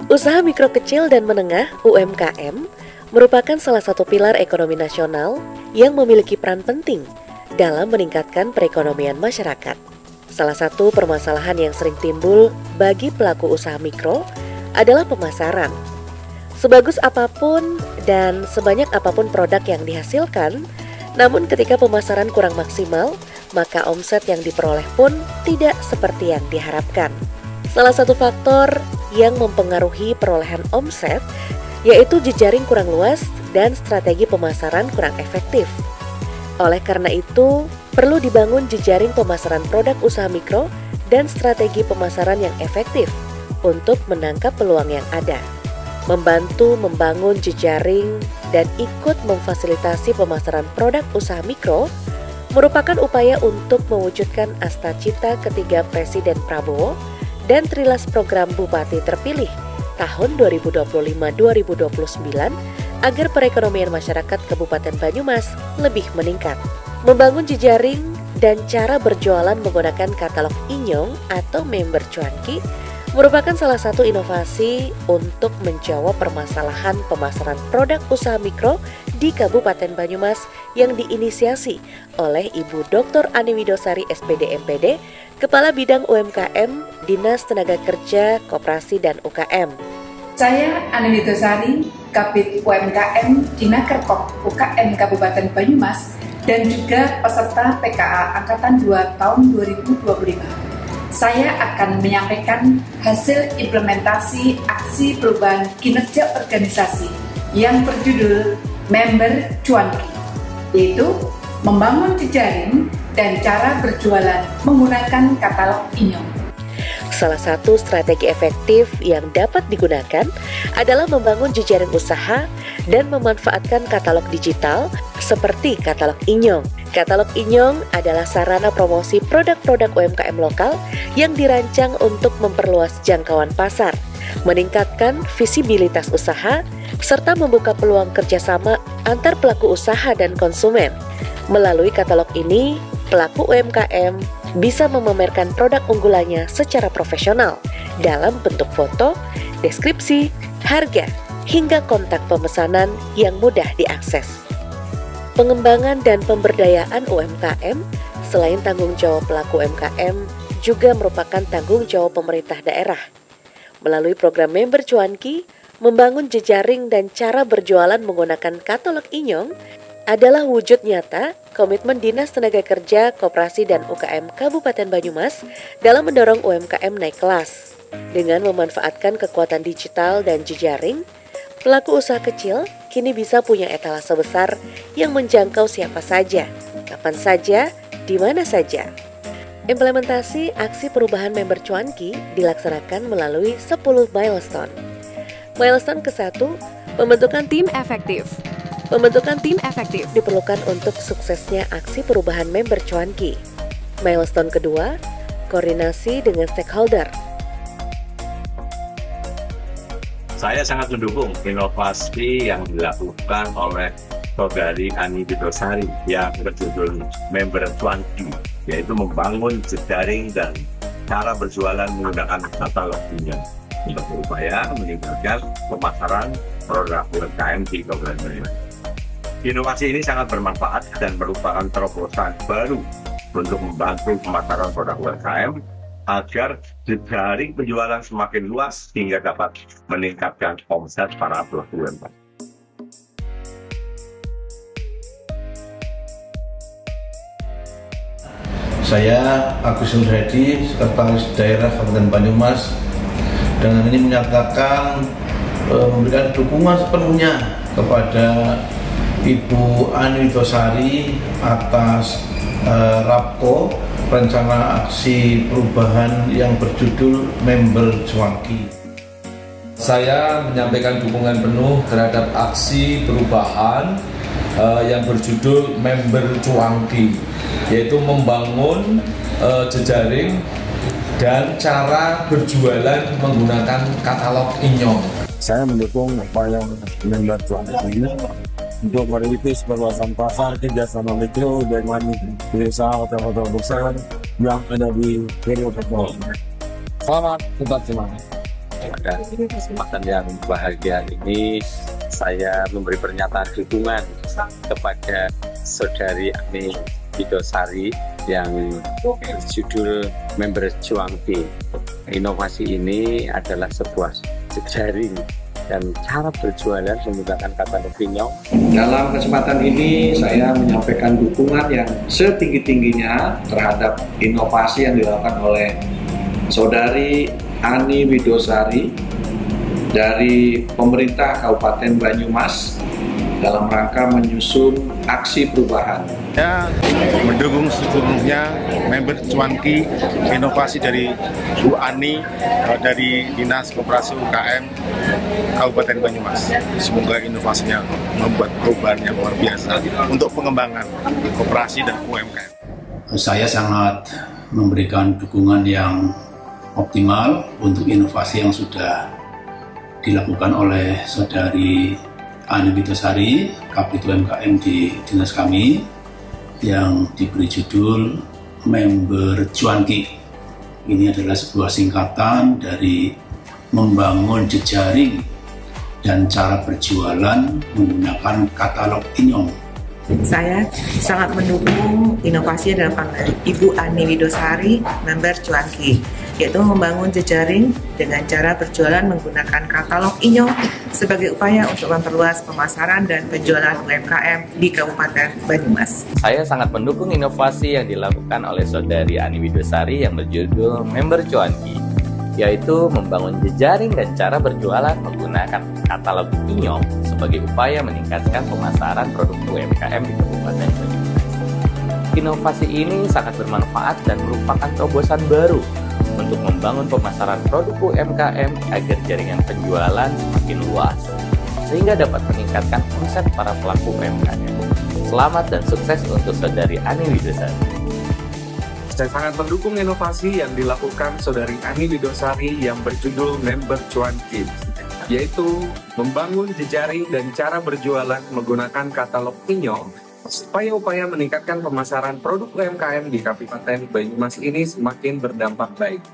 Usaha mikro kecil dan menengah (UMKM) merupakan salah satu pilar ekonomi nasional yang memiliki peran penting dalam meningkatkan perekonomian masyarakat. Salah satu permasalahan yang sering timbul bagi pelaku usaha mikro adalah pemasaran. Sebagus apapun dan sebanyak apapun produk yang dihasilkan, namun ketika pemasaran kurang maksimal, maka omset yang diperoleh pun tidak seperti yang diharapkan. Salah satu faktor yang mempengaruhi perolehan omset yaitu jejaring kurang luas dan strategi pemasaran kurang efektif. Oleh karena itu, perlu dibangun jejaring pemasaran produk usaha mikro dan strategi pemasaran yang efektif untuk menangkap peluang yang ada. Membantu membangun jejaring dan ikut memfasilitasi pemasaran produk usaha mikro merupakan upaya untuk mewujudkan asta-cita ketiga Presiden Prabowo dan Trilas Program Bupati Terpilih tahun 2025-2029 agar perekonomian masyarakat Kabupaten Banyumas lebih meningkat. Membangun jejaring dan cara berjualan menggunakan katalog Inyong atau member cuanki merupakan salah satu inovasi untuk menjawab permasalahan pemasaran produk usaha mikro di Kabupaten Banyumas yang diinisiasi oleh Ibu Dr. Ani Widosari SPD MPD, Kepala Bidang UMKM, Dinas Tenaga Kerja, Koperasi dan UKM. Saya Ani Widosari, Kabid UMKM Dinakerkop UKM Kabupaten Banyumas dan juga peserta PKA Angkatan 2 tahun 2025. Saya akan menyampaikan hasil implementasi aksi perubahan kinerja organisasi yang berjudul Member Cuanki, yaitu membangun jejaring dan cara berjualan menggunakan katalog Inyong. Salah satu strategi efektif yang dapat digunakan adalah membangun jejaring usaha dan memanfaatkan katalog digital seperti katalog Inyong. Katalog Inyong adalah sarana promosi produk-produk UMKM lokal yang dirancang untuk memperluas jangkauan pasar, meningkatkan visibilitas usaha, serta membuka peluang kerjasama antar pelaku usaha dan konsumen. Melalui katalog ini, pelaku UMKM bisa memamerkan produk unggulannya secara profesional dalam bentuk foto, deskripsi, harga, hingga kontak pemesanan yang mudah diakses. Pengembangan dan pemberdayaan UMKM selain tanggung jawab pelaku UMKM juga merupakan tanggung jawab pemerintah daerah. Melalui program Member Cuanki, membangun jejaring dan cara berjualan menggunakan katalog Inyong adalah wujud nyata komitmen Dinas Tenaga Kerja, Koperasi dan UKM Kabupaten Banyumas dalam mendorong UMKM naik kelas. Dengan memanfaatkan kekuatan digital dan jejaring, pelaku usaha kecil kini bisa punya etalase besar yang menjangkau siapa saja, kapan saja, di mana saja. Implementasi aksi perubahan Member Cuanki dilaksanakan melalui 10 milestone. Milestone ke-1, pembentukan tim efektif. Pembentukan tim efektif diperlukan untuk suksesnya aksi perubahan Member Cuanki. Milestone kedua, koordinasi dengan stakeholder. Saya sangat mendukung inovasi yang dilakukan oleh Saudari Ani Widosari yang berjudul Member Cuanki, yaitu membangun jejaring dan cara berjualan menggunakan katalog Inyong untuk berupaya meningkatkan pemasaran produk UMKM di Kabupaten Banyumas. Inovasi ini sangat bermanfaat dan merupakan terobosan baru untuk membantu pemasaran produk UMKM agar jejaring penjualan semakin luas hingga dapat meningkatkan omset para pelaku UMKM. Saya Agus Nurhadi, Sekretaris Daerah Kabupaten Banyumas, dengan ini menyatakan memberikan dukungan sepenuhnya kepada Ibu Ani Widosari atas Rapko rencana aksi perubahan yang berjudul Member Cuanki. Saya menyampaikan dukungan penuh terhadap aksi perubahan yang berjudul Member Cuanki, yaitu membangun jejaring dan cara berjualan menggunakan katalog Inyong. Saya mendukung upaya Member Cuanki ini untuk merintis perluasan pasar kerjasama mikro dengan desa hotel-hotel besar yang ada di Rio Petro. Selamat, tetap semangat. Pada kesempatan yang bahagia ini, saya memberi pernyataan dukungan kepada Saudari Ani Widosari yang berjudul Member Cuanki. Inovasi ini adalah sebuah jejaring dan cara berjualan menggunakan katalog inyong. Dalam kesempatan ini saya menyampaikan dukungan yang setinggi-tingginya terhadap inovasi yang dilakukan oleh Saudari Ani Widosari dari pemerintah Kabupaten Banyumas dalam rangka menyusun aksi perubahan. Saya mendukung sepenuhnya Member Cuanki, inovasi dari Bu Ani dari Dinas Koperasi UKM Kabupaten Banyumas. Semoga inovasinya membuat perubahan yang luar biasa untuk pengembangan koperasi dan UMKM. Saya sangat memberikan dukungan yang optimal untuk inovasi yang sudah dilakukan oleh Saudari Ani Widosari, Kabid UMKM di dinas kami, yang diberi judul Member Cuanki. Ini adalah sebuah singkatan dari membangun jejaring dan cara berjualan menggunakan katalog inyong. Saya sangat mendukung inovasi yang dilakukan oleh Ibu Ani Widosari, Member Cuanki, yaitu membangun jejaring dengan cara berjualan menggunakan katalog inyong sebagai upaya untuk memperluas pemasaran dan penjualan UMKM di Kabupaten Banyumas. Saya sangat mendukung inovasi yang dilakukan oleh Saudari Ani Widosari yang berjudul Member Cuanki, yaitu membangun jejaring dan cara berjualan menggunakan katalog inyong sebagai upaya meningkatkan pemasaran produk UMKM di Kabupaten Banyumas. Inovasi ini sangat bermanfaat dan merupakan terobosan baru untuk membangun pemasaran produk UMKM agar jaringan penjualan semakin luas, sehingga dapat meningkatkan omset para pelaku UMKM. Selamat dan sukses untuk Saudari Ani Widosari. Saya sangat mendukung inovasi yang dilakukan Saudari Ani Widosari yang berjudul Member Cuanki, yaitu membangun jejaring dan cara berjualan menggunakan katalog inyong supaya upaya meningkatkan pemasaran produk UMKM di Kabupaten Banyumas ini semakin berdampak baik.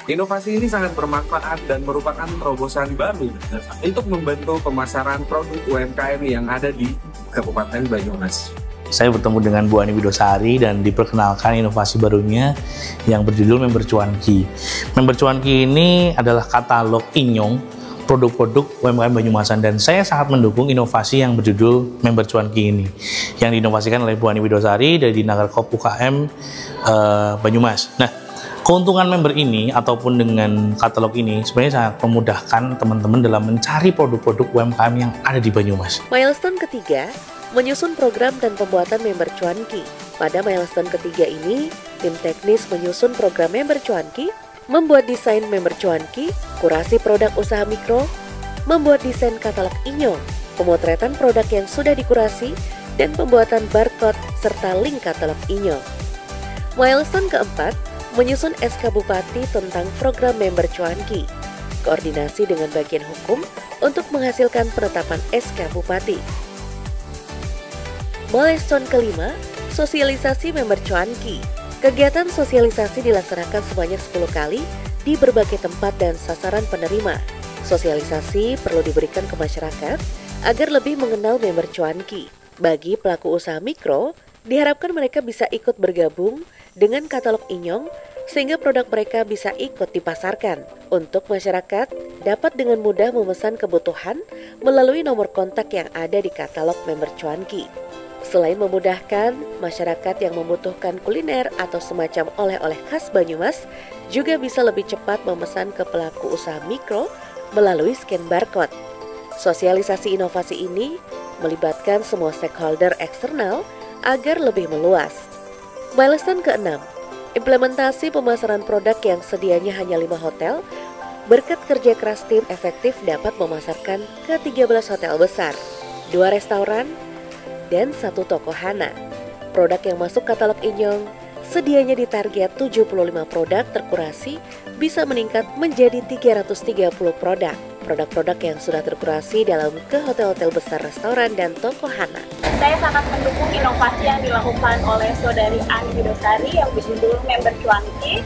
Inovasi ini sangat bermanfaat dan merupakan terobosan baru untuk membantu pemasaran produk UMKM yang ada di Kabupaten Banyumas. Saya bertemu dengan Bu Ani Widosari dan diperkenalkan inovasi barunya yang berjudul Member Cuanki. Member Cuanki ini adalah katalog inyong produk-produk UMKM Banyumasan, dan saya sangat mendukung inovasi yang berjudul Member Cuanki ini yang diinovasikan oleh Bu Ani Widosari dari Dinakerkop UKM Banyumas. Nah, keuntungan member ini ataupun dengan katalog ini sebenarnya sangat memudahkan teman-teman dalam mencari produk-produk UMKM yang ada di Banyumas. Milestone ketiga, menyusun program dan pembuatan Member Cuanki. Pada milestone ketiga ini, tim teknis menyusun program Member Cuanki, membuat desain Member Cuanki, kurasi produk usaha mikro, membuat desain katalog inyong, pemotretan produk yang sudah dikurasi, dan pembuatan barcode serta link katalog inyong. Milestone keempat, menyusun SK Bupati tentang program Member Cuanki, koordinasi dengan bagian hukum untuk menghasilkan penetapan SK Bupati. Milestone kelima, sosialisasi Member Cuanki. Kegiatan sosialisasi dilaksanakan sebanyak 10 kali di berbagai tempat dan sasaran penerima. Sosialisasi perlu diberikan ke masyarakat agar lebih mengenal Member Cuanki. Bagi pelaku usaha mikro, diharapkan mereka bisa ikut bergabung dengan katalog inyong sehingga produk mereka bisa ikut dipasarkan. Untuk masyarakat, dapat dengan mudah memesan kebutuhan melalui nomor kontak yang ada di katalog Member Cuanki. Selain memudahkan, masyarakat yang membutuhkan kuliner atau semacam oleh-oleh khas Banyumas juga bisa lebih cepat memesan ke pelaku usaha mikro melalui scan barcode. Sosialisasi inovasi ini melibatkan semua stakeholder eksternal agar lebih meluas. Milestone ke-6, implementasi pemasaran produk yang sedianya hanya 5 hotel, berkat kerja keras tim efektif dapat memasarkan ke 13 hotel besar, 2 restoran, dan 1 toko hana. Produk yang masuk katalog inyong sedianya ditarget 75 produk terkurasi bisa meningkat menjadi 330 produk. produk-produk yang sudah terkurasi dalam ke hotel-hotel besar, restoran, dan toko Hana. Saya sangat mendukung inovasi yang dilakukan oleh Saudari Ani Widosari yang berjudul Member Cuanki.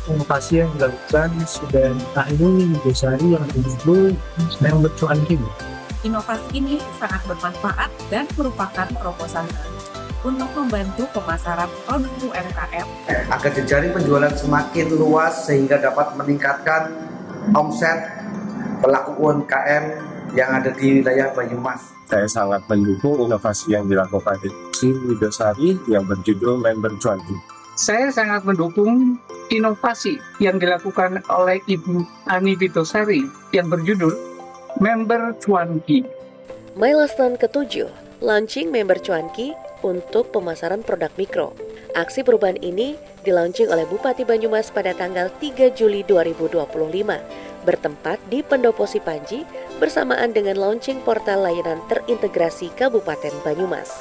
Inovasi yang dilakukan Saudari Ani Widosari yang berjudul Member Cuanki. Inovasi ini sangat bermanfaat dan merupakan terobosan baru untuk membantu pemasaran produk UMKM agar jejaring penjualan semakin luas sehingga dapat meningkatkan omset pelaku UMKM yang ada di wilayah Banyumas. Saya sangat mendukung inovasi yang dilakukan Ani Widosari yang berjudul Member Cuanki. Saya sangat mendukung inovasi yang dilakukan oleh Ibu Ani Widosari yang berjudul Member Cuanki. Milestone ke-7, launching Member Cuanki untuk pemasaran produk mikro. Aksi perubahan ini dilaunching oleh Bupati Banyumas pada tanggal 3 Juli 2025, bertempat di Pendopo Sipanji bersamaan dengan launching portal layanan terintegrasi Kabupaten Banyumas.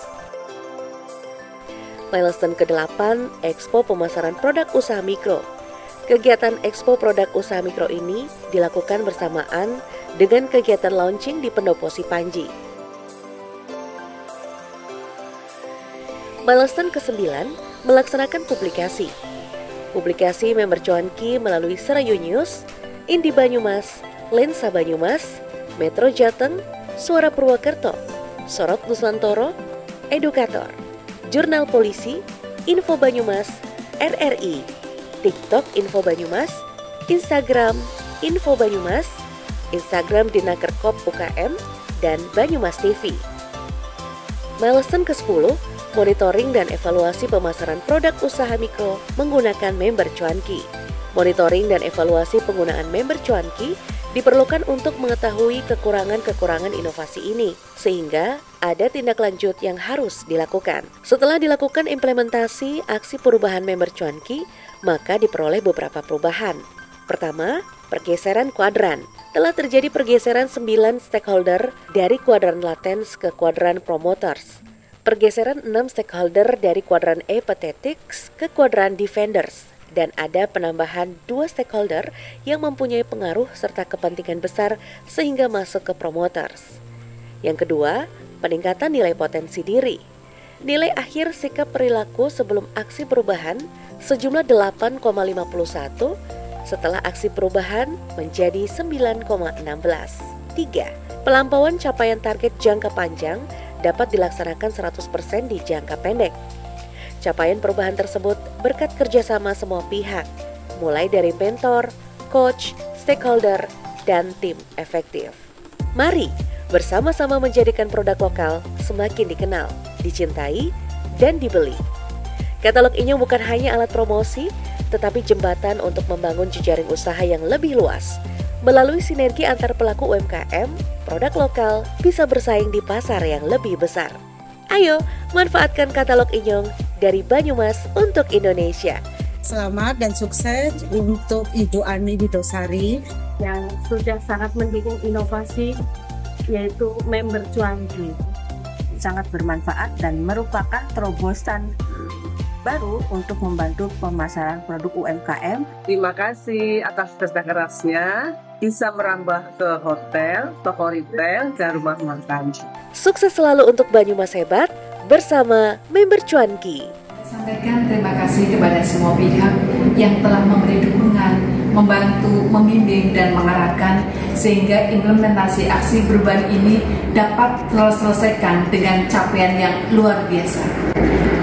Milestone ke-8, Expo Pemasaran Produk Usaha Mikro. Kegiatan Expo Produk Usaha Mikro ini dilakukan bersamaan dengan kegiatan launching di Pendopo Sipanji. Milestone ke-9, melaksanakan publikasi. Publikasi Member Cuanki melalui Serayu News, Indi Banyumas, Lensa Banyumas, Metro Jateng, Suara Purwokerto, Sorot Nusantoro, Edukator, Jurnal Polisi, Info Banyumas, RRI, TikTok Info Banyumas, Instagram Info Banyumas, Instagram Dinakerkop UKM, dan Banyumas TV. Milestone ke-10, monitoring dan evaluasi pemasaran produk usaha mikro menggunakan Member Cuanki. Monitoring dan evaluasi penggunaan Member Cuanki diperlukan untuk mengetahui kekurangan-kekurangan inovasi ini, sehingga ada tindak lanjut yang harus dilakukan. Setelah dilakukan implementasi aksi perubahan Member Cuanki, maka diperoleh beberapa perubahan. Pertama, pergeseran kuadran. Telah terjadi pergeseran 9 stakeholder dari kuadran latens ke kuadran promoters. Pergeseran 6 stakeholder dari kuadran apathetics ke kuadran defenders, dan ada penambahan 2 stakeholder yang mempunyai pengaruh serta kepentingan besar sehingga masuk ke promoters. Yang kedua, peningkatan nilai potensi diri. Nilai akhir sikap perilaku sebelum aksi perubahan sejumlah 8,51, setelah aksi perubahan menjadi 9,16. 3. Pelampauan capaian target jangka panjang dapat dilaksanakan 100% di jangka pendek. Capaian perubahan tersebut berkat kerjasama semua pihak, mulai dari mentor, coach, stakeholder, dan tim efektif. Mari bersama-sama menjadikan produk lokal semakin dikenal, dicintai, dan dibeli. Katalog Inyong bukan hanya alat promosi, tetapi jembatan untuk membangun jejaring usaha yang lebih luas. Melalui sinergi antar pelaku UMKM, produk lokal bisa bersaing di pasar yang lebih besar. Ayo, manfaatkan katalog Inyong dari Banyumas untuk Indonesia. Selamat dan sukses untuk Ibu Ani Widosari yang sudah sangat mendukung inovasi, yaitu Member Cuanki. Sangat bermanfaat dan merupakan terobosan baru untuk membantu pemasaran produk UMKM. Terima kasih atas kerja kerasnya, bisa merambah ke hotel, toko retail, dan rumah makan. Sukses selalu untuk Banyumas hebat bersama Member Cuanki. Sampaikan terima kasih kepada semua pihak yang telah memberi dukungan, membantu, membimbing, dan mengarahkan sehingga implementasi aksi perubahan ini dapat terselesaikan dengan capaian yang luar biasa.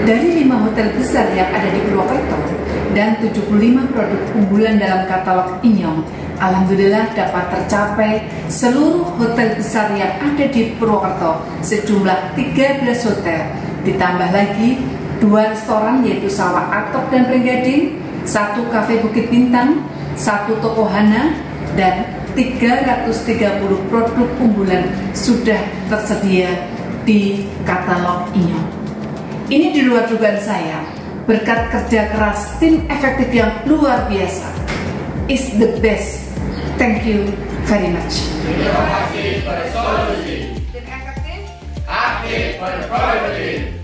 Dari 5 hotel besar yang ada di Purwokerto dan 75 produk unggulan dalam katalog Inyong, alhamdulillah dapat tercapai seluruh hotel besar yang ada di Purwokerto, sejumlah 13 hotel, ditambah lagi 2 restoran yaitu Sawah Atok dan Renggading, 1 kafe Bukit Bintang, 1 toko Hana, dan 330 produk unggulan sudah tersedia di katalog Inyong. Ini di luar dugaan saya, berkat kerja keras tim efektif yang luar biasa. It's the best. Thank you very much. Inovasi bersolusi. Tim efektif, aktif berproduksi.